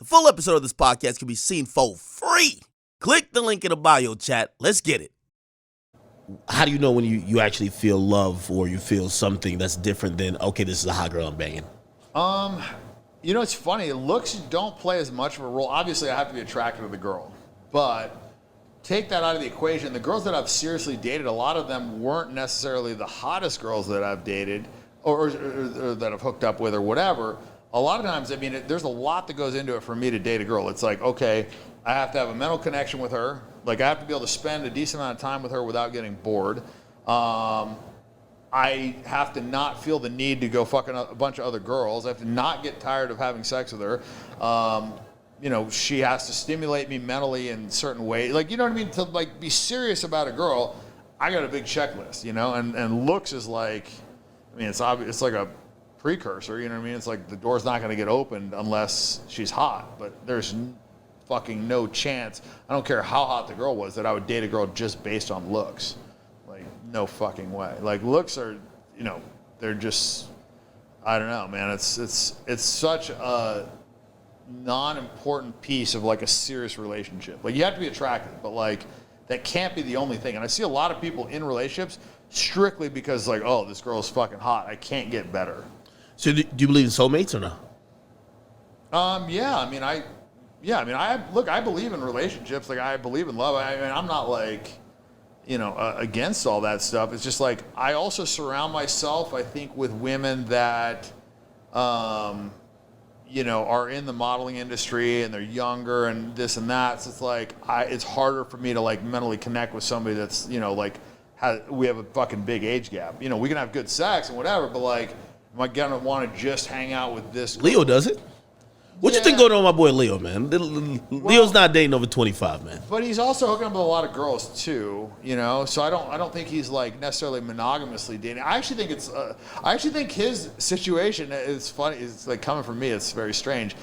The full episode of this podcast can be seen for free. Click the link in the bio chat. Let's get it. How do you know when you actually feel love or you feel something that's different than, okay, this is a hot girl I'm banging? You know, it's funny. Looks don't play as much of a role. Obviously, I have to be attracted to the girl. But take that out of the equation. The girls that I've seriously dated, a lot of them weren't necessarily the hottest girls that I've dated or that I've hooked up with or whatever. A lot of times, I mean, there's a lot that goes into it for me to date a girl. It's like, okay, I have to have a mental connection with her. Like, I have to be able to spend a decent amount of time with her without getting bored. I have to not feel the need to go fucking a bunch of other girls. I have to not get tired of having sex with her. You know, she has to stimulate me mentally in certain ways. Like, you know what I mean? To, like, be serious about a girl, I got a big checklist, you know? And looks is like, I mean, it's obvious, it's like a precursor, you know what I mean? It's like the door's not going to get opened unless she's hot. But there's fucking no chance, I don't care how hot the girl was, that I would date a girl just based on looks. Like, no fucking way. Like, looks are, you know, they're just, I don't know, man. It's such a non-important piece of, like, a serious relationship. Like, you have to be attractive, but, like, that can't be the only thing. And I see a lot of people in relationships strictly because, like, oh, this girl's fucking hot, I can't get better. So do you believe in soulmates or no? I believe in relationships. Like, I believe in love. I mean, I'm not like, you know, against all that stuff. It's just like, I also surround myself, I think, with women that, you know, are in the modeling industry and they're younger and this and that. So it's like, it's harder for me to, like, mentally connect with somebody that's, you know, like, we have a fucking big age gap. You know, we can have good sex and whatever, but, like, am I gonna want to just hang out with this girl? Leo does it. What you think going on with my boy Leo, man? Leo's not dating over 25, man. But he's also hooking up with a lot of girls too, you know. So I don't think he's, like, necessarily monogamously dating. I actually think his situation is funny. It's like, coming from me, it's very strange.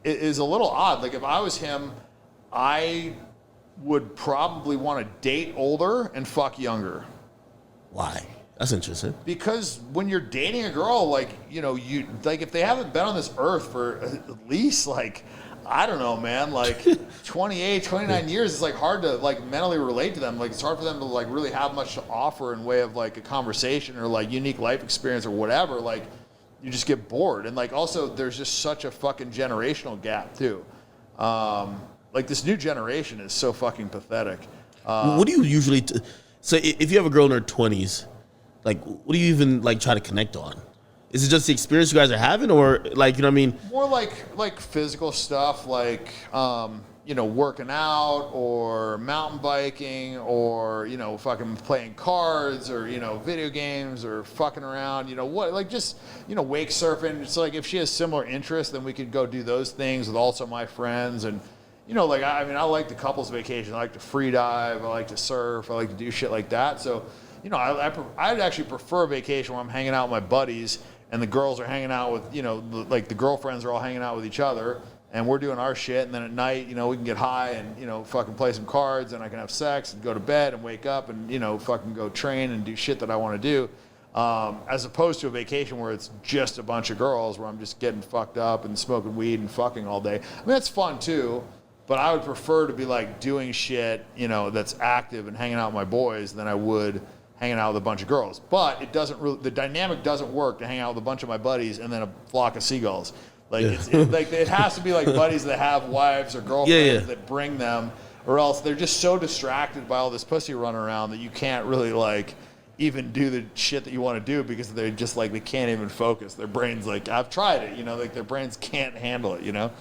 It is a little odd. Like, if I was him, I would probably want to date older and fuck younger. Why? That's interesting. Because when you're dating a girl, like, you know, you, like, if they haven't been on this earth for at least, like, I don't know, man, like 28, 29 years, it's, like, hard to, like, mentally relate to them. Like, it's hard for them to, like, really have much to offer in way of, like, a conversation or, like, unique life experience or whatever. Like, you just get bored. And, like, also there's just such a fucking generational gap too. Like, this new generation is so fucking pathetic. What do you usually so if you have a girl in her 20s, like, what do you even, like, try to connect on? Is it just the experience you guys are having, or, like, you know what I mean? More like physical stuff, like, you know, working out or mountain biking or, you know, fucking playing cards or, you know, video games or fucking around, you know, what, like, just, you know, wake surfing. It's like, if she has similar interests, then we could go do those things with also my friends. And, you know, like, I mean, I like the couples vacation. I like to free dive. I like to surf. I like to do shit like that. So, you know, I'd actually prefer a vacation where I'm hanging out with my buddies and the girls are hanging out with, you know, like, the girlfriends are all hanging out with each other and we're doing our shit. And then at night, you know, we can get high and, you know, fucking play some cards and I can have sex and go to bed and wake up and, you know, fucking go train and do shit that I want to do. As opposed to a vacation where it's just a bunch of girls where I'm just getting fucked up and smoking weed and fucking all day. I mean, that's fun too, but I would prefer to be, like, doing shit, you know, that's active and hanging out with my boys than I would hanging out with a bunch of girls. But it doesn't really, the dynamic doesn't work to hang out with a bunch of my buddies and then a flock of seagulls. Like, like, it has to be, like, buddies that have wives or girlfriends that bring them, or else they're just so distracted by all this pussy running around that you can't really, like, even do the shit that you want to do because they're just, like, they can't even focus. Their brains, like, I've tried it, you know, like, their brains can't handle it, you know?